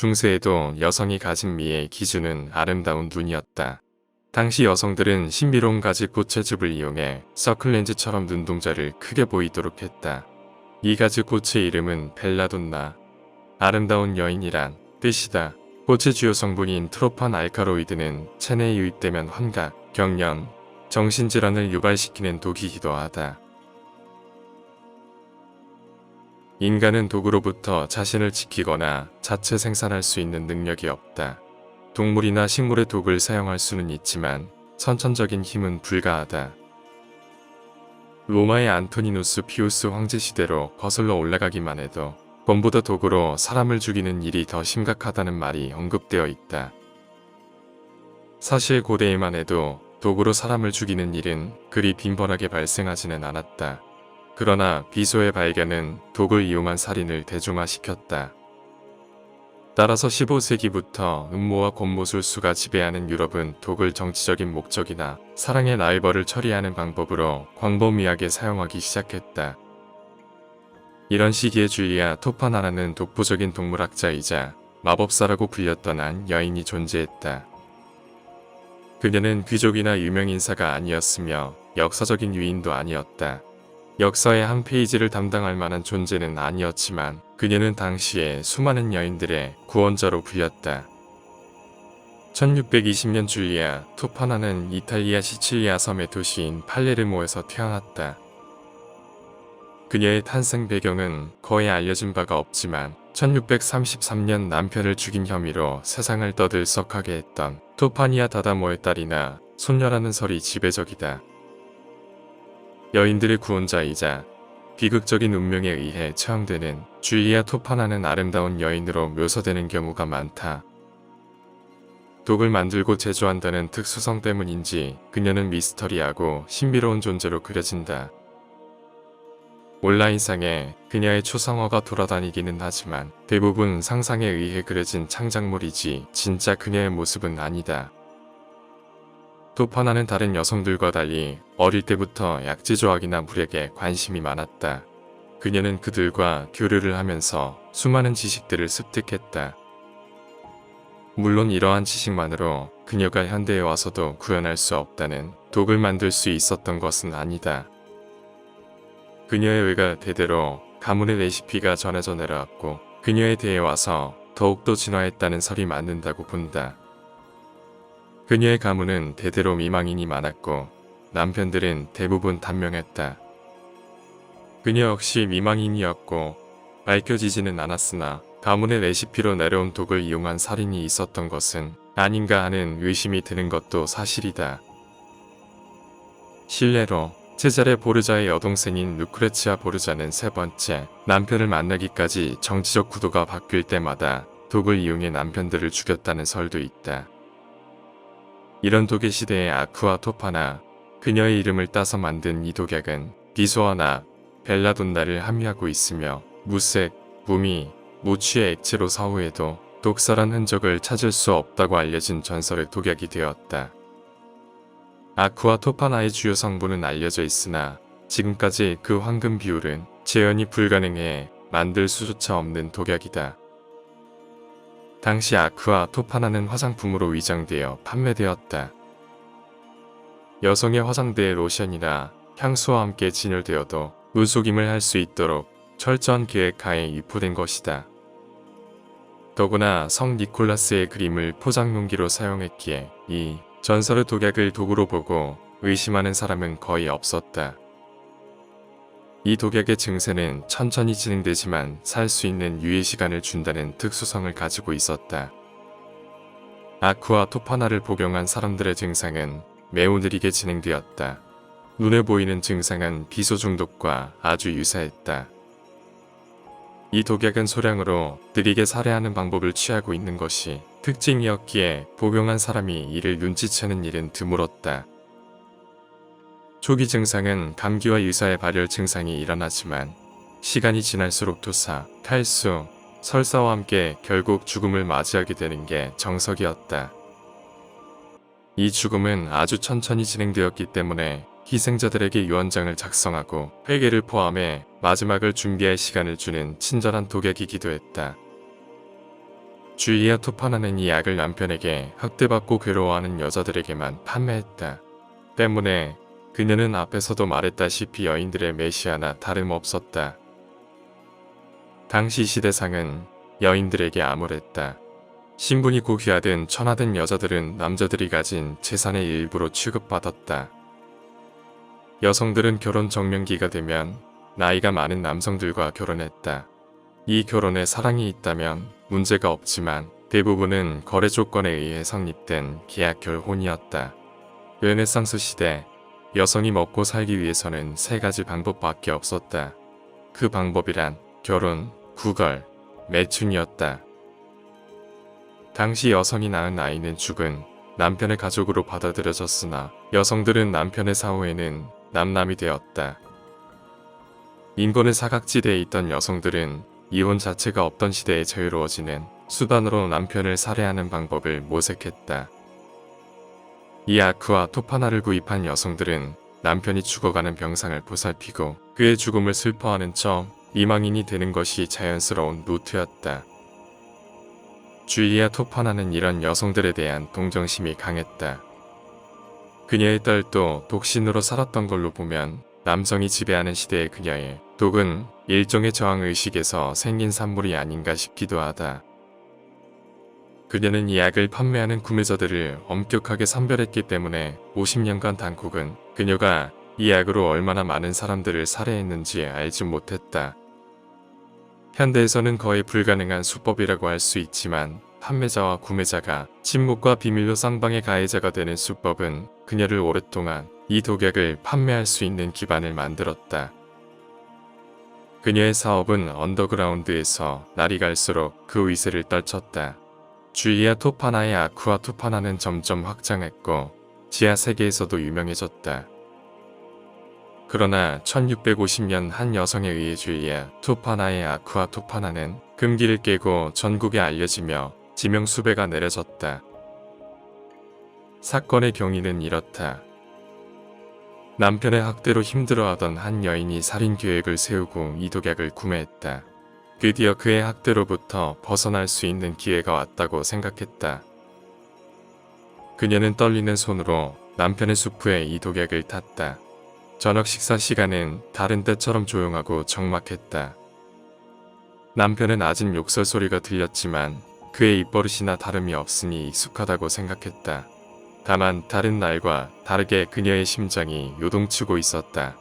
중세에도 여성이 가진 미의 기준은 아름다운 눈이었다. 당시 여성들은 신비로운 가지 꽃의 즙을 이용해 서클렌즈처럼 눈동자를 크게 보이도록 했다. 이 가지 꽃의 이름은 벨라돈나, 아름다운 여인이란 뜻이다. 꽃의 주요 성분인 트로판 알카로이드는 체내에 유입되면 환각, 경련, 정신질환을 유발시키는 독이기도 하다. 인간은 독으로부터 자신을 지키거나 자체 생산할 수 있는 능력이 없다. 동물이나 식물의 독을 사용할 수는 있지만 선천적인 힘은 불가하다. 로마의 안토니누스 피우스 황제 시대로 거슬러 올라가기만 해도 곰보다 독으로 사람을 죽이는 일이 더 심각하다는 말이 언급되어 있다. 사실 고대에만 해도 독으로 사람을 죽이는 일은 그리 빈번하게 발생하지는 않았다. 그러나 비소의 발견은 독을 이용한 살인을 대중화시켰다. 따라서 15세기부터 음모와 곤모술수가 지배하는 유럽은 독을 정치적인 목적이나 사랑의 라이벌을 처리하는 방법으로 광범위하게 사용하기 시작했다. 이런 시기에 줄리아 토파나라는 독보적인 동물학자이자 마법사라고 불렸던 한 여인이 존재했다. 그녀는 귀족이나 유명인사가 아니었으며 역사적인 유인도 아니었다. 역사의 한 페이지를 담당할 만한 존재는 아니었지만 그녀는 당시에 수많은 여인들의 구원자로 불렸다. 1620년 줄리아 토파나는 이탈리아 시칠리아 섬의 도시인 팔레르모에서 태어났다. 그녀의 탄생 배경은 거의 알려진 바가 없지만 1633년 남편을 죽인 혐의로 세상을 떠들썩하게 했던 토파니아 다다모의 딸이나 손녀라는 설이 지배적이다. 여인들의 구원자이자 비극적인 운명에 의해 처형되는 줄리아 토파나는 아름다운 여인으로 묘사되는 경우가 많다. 독을 만들고 제조한다는 특수성 때문인지 그녀는 미스터리하고 신비로운 존재로 그려진다. 온라인상에 그녀의 초상화가 돌아다니기는 하지만 대부분 상상에 의해 그려진 창작물이지 진짜 그녀의 모습은 아니다. 토파나는 다른 여성들과 달리 어릴 때부터 약지조학이나 물약에 관심이 많았다. 그녀는 그들과 교류를 하면서 수많은 지식들을 습득했다. 물론 이러한 지식만으로 그녀가 현대에 와서도 구현할 수 없다는 독을 만들 수 있었던 것은 아니다. 그녀의 의가 대대로 가문의 레시피가 전해져 내려왔고 그녀에 대해 와서 더욱더 진화했다는 설이 맞는다고 본다. 그녀의 가문은 대대로 미망인이 많았고 남편들은 대부분 단명했다. 그녀 역시 미망인이었고 밝혀지지는 않았으나 가문의 레시피로 내려온 독을 이용한 살인이 있었던 것은 아닌가 하는 의심이 드는 것도 사실이다. 실례로 체자레 보르자의 여동생인 루크레치아 보르자는 세 번째 남편을 만나기까지 정치적 구도가 바뀔 때마다 독을 이용해 남편들을 죽였다는 설도 있다. 이런 독의 시대의 아크와 토파나, 그녀의 이름을 따서 만든 이 독약은 비소아나 벨라돈나를 함유하고 있으며 무색, 무미, 무취의 액체로 사후에도 독살한 흔적을 찾을 수 없다고 알려진 전설의 독약이 되었다. 아크와 토파나의 주요 성분은 알려져 있으나 지금까지 그 황금 비율은 재현이 불가능해 만들 수조차 없는 독약이다. 당시 아크와 토파나는 화장품으로 위장되어 판매되었다. 여성의 화장대에 로션이나 향수와 함께 진열되어도 물속임을 할 수 있도록 철저한 계획하에 유포된 것이다. 더구나 성 니콜라스의 그림을 포장용기로 사용했기에 이 전설의 독약을 독으로 보고 의심하는 사람은 거의 없었다. 이 독약의 증세는 천천히 진행되지만 살 수 있는 유예 시간을 준다는 특수성을 가지고 있었다. 아크와 토파나를 복용한 사람들의 증상은 매우 느리게 진행되었다. 눈에 보이는 증상은 비소 중독과 아주 유사했다. 이 독약은 소량으로 느리게 살해하는 방법을 취하고 있는 것이 특징이었기에 복용한 사람이 이를 눈치채는 일은 드물었다. 초기 증상은 감기와 유사의 발열 증상이 일어나지만 시간이 지날수록 토사, 탈수, 설사와 함께 결국 죽음을 맞이하게 되는 게 정석이었다. 이 죽음은 아주 천천히 진행되었기 때문에 희생자들에게 유언장을 작성하고 회개를 포함해 마지막을 준비할 시간을 주는 친절한 독약이기도 했다. 주일리아 토파나는 이 약을 남편에게 학대받고 괴로워하는 여자들에게만 판매했다. 때문에 그녀는 앞에서도 말했다시피 여인들의 메시아나 다름없었다. 당시 시대상은 여인들에게 암울했다. 신분이 고귀하든 천하든 여자들은 남자들이 가진 재산의 일부로 취급받았다. 여성들은 결혼 정년기가 되면 나이가 많은 남성들과 결혼했다. 이 결혼에 사랑이 있다면 문제가 없지만 대부분은 거래 조건에 의해 성립된 계약 결혼이었다. 르네상스 시대, 여성이 먹고 살기 위해서는 세 가지 방법밖에 없었다. 그 방법이란 결혼, 구걸, 매춘이었다. 당시 여성이 낳은 아이는 죽은 남편의 가족으로 받아들여졌으나 여성들은 남편의 사후에는 남남이 되었다. 인권의 사각지대에 있던 여성들은 이혼 자체가 없던 시대에 자유로워지는 수단으로 남편을 살해하는 방법을 모색했다. 이 아크와 토파나를 구입한 여성들은 남편이 죽어가는 병상을 보살피고 그의 죽음을 슬퍼하는 척 이망인이 되는 것이 자연스러운 루트였다. 주일리아 토파나는 이런 여성들에 대한 동정심이 강했다. 그녀의 딸도 독신으로 살았던 걸로 보면 남성이 지배하는 시대의 그녀의 독은 일종의 저항의식에서 생긴 산물이 아닌가 싶기도 하다. 그녀는 이 약을 판매하는 구매자들을 엄격하게 선별했기 때문에 50년간 단국은 그녀가 이 약으로 얼마나 많은 사람들을 살해했는지 알지 못했다. 현대에서는 거의 불가능한 수법이라고 할 수 있지만 판매자와 구매자가 침묵과 비밀로 쌍방의 가해자가 되는 수법은 그녀를 오랫동안 이 독약을 판매할 수 있는 기반을 만들었다. 그녀의 사업은 언더그라운드에서 날이 갈수록 그 위세를 떨쳤다. 주일리아 토파나의 아쿠아 토파나는 점점 확장했고 지하 세계에서도 유명해졌다. 그러나 1650년 한 여성에 의해 주일리아 토파나의 아쿠아 토파나는 금기를 깨고 전국에 알려지며 지명 수배가 내려졌다. 사건의 경위는 이렇다. 남편의 학대로 힘들어하던 한 여인이 살인 계획을 세우고 이 독약을 구매했다. 드디어 그의 학대로부터 벗어날 수 있는 기회가 왔다고 생각했다. 그녀는 떨리는 손으로 남편의 수프에 이 독약을 탔다. 저녁 식사 시간은 다른 때처럼 조용하고 적막했다. 남편은 아직 욕설 소리가 들렸지만 그의 입버릇이나 다름이 없으니 익숙하다고 생각했다. 다만 다른 날과 다르게 그녀의 심장이 요동치고 있었다.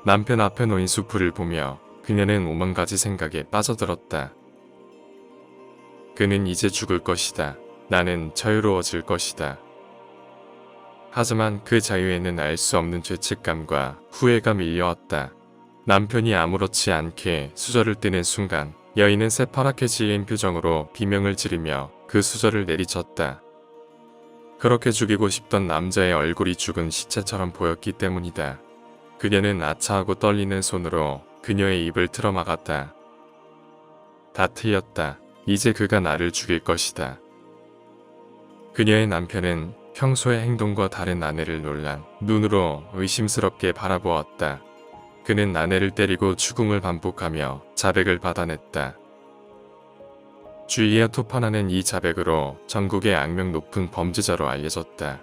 남편 앞에 놓인 수프를 보며 그녀는 오만 가지 생각에 빠져들었다. 그는 이제 죽을 것이다. 나는 자유로워질 것이다. 하지만 그 자유에는 알 수 없는 죄책감과 후회가 밀려왔다. 남편이 아무렇지 않게 수저를 떼는 순간 여인은 새파랗게 질린 표정으로 비명을 지르며 그 수저를 내리쳤다. 그렇게 죽이고 싶던 남자의 얼굴이 죽은 시체처럼 보였기 때문이다. 그녀는 아차하고 떨리는 손으로 그녀의 입을 틀어막았다. 다 틀렸다. 이제 그가 나를 죽일 것이다. 그녀의 남편은 평소의 행동과 다른 아내를 놀란 눈으로 의심스럽게 바라보았다. 그는 아내를 때리고 추궁을 반복하며 자백을 받아냈다. 주일리아 토파나는 이 자백으로 전국의 악명 높은 범죄자로 알려졌다.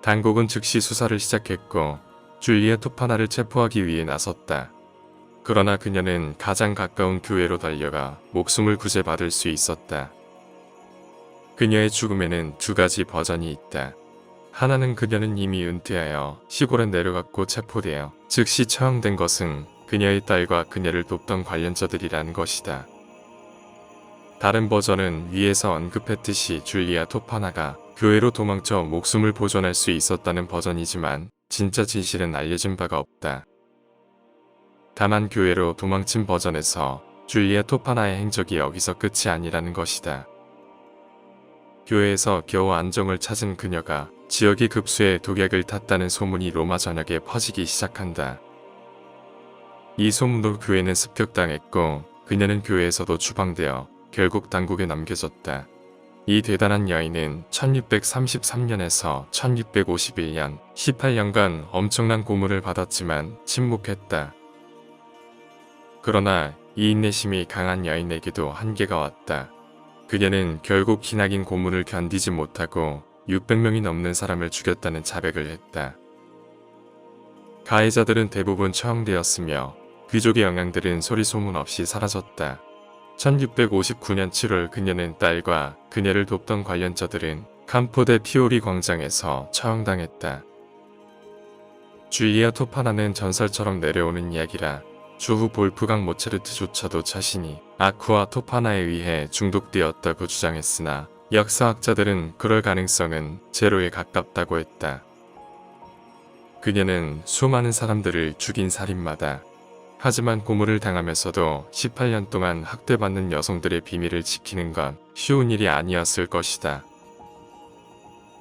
당국은 즉시 수사를 시작했고 주일리아 토파나를 체포하기 위해 나섰다. 그러나 그녀는 가장 가까운 교회로 달려가 목숨을 구제받을 수 있었다. 그녀의 죽음에는 두 가지 버전이 있다. 하나는 그녀는 이미 은퇴하여 시골에 내려갔고 체포되어 즉시 처형된 것은 그녀의 딸과 그녀를 돕던 관련자들이라는 것이다. 다른 버전은 위에서 언급했듯이 줄리아 토파나가 교회로 도망쳐 목숨을 보존할 수 있었다는 버전이지만 진짜 진실은 알려진 바가 없다. 다만 교회로 도망친 버전에서 줄리아 토파나의 행적이 여기서 끝이 아니라는 것이다. 교회에서 겨우 안정을 찾은 그녀가 지역의 급수에 독약을 탔다는 소문이 로마 전역에 퍼지기 시작한다. 이 소문으로 교회는 습격당했고 그녀는 교회에서도 추방되어 결국 당국에 남겨졌다. 이 대단한 여인은 1633년에서 1651년 18년간 엄청난 고문을 받았지만 침묵했다. 그러나 이 인내심이 강한 여인에게도 한계가 왔다. 그녀는 결국 기나긴 고문을 견디지 못하고 600명이 넘는 사람을 죽였다는 자백을 했다. 가해자들은 대부분 처형되었으며 귀족의 영향들은 소리 소문 없이 사라졌다. 1659년 7월 그녀는 딸과 그녀를 돕던 관련자들은 캄포데 피오리 광장에서 처형당했다. 줄리아 토파나는 전설처럼 내려오는 이야기라 주후 볼프강 모차르트조차도 자신이 아쿠아 토파나에 의해 중독되었다고 주장했으나 역사학자들은 그럴 가능성은 제로에 가깝다고 했다. 그녀는 수많은 사람들을 죽인 살인마다. 하지만 고문을 당하면서도 18년 동안 학대받는 여성들의 비밀을 지키는 건 쉬운 일이 아니었을 것이다.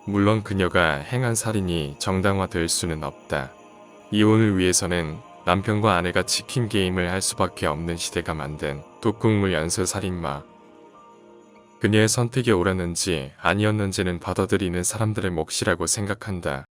물론 그녀가 행한 살인이 정당화될 수는 없다. 이혼을 위해서는 남편과 아내가 치킨 게임을 할 수밖에 없는 시대가 만든 독극물 연쇄 살인마. 그녀의 선택이 옳았는지 아니었는지는 받아들이는 사람들의 몫이라고 생각한다.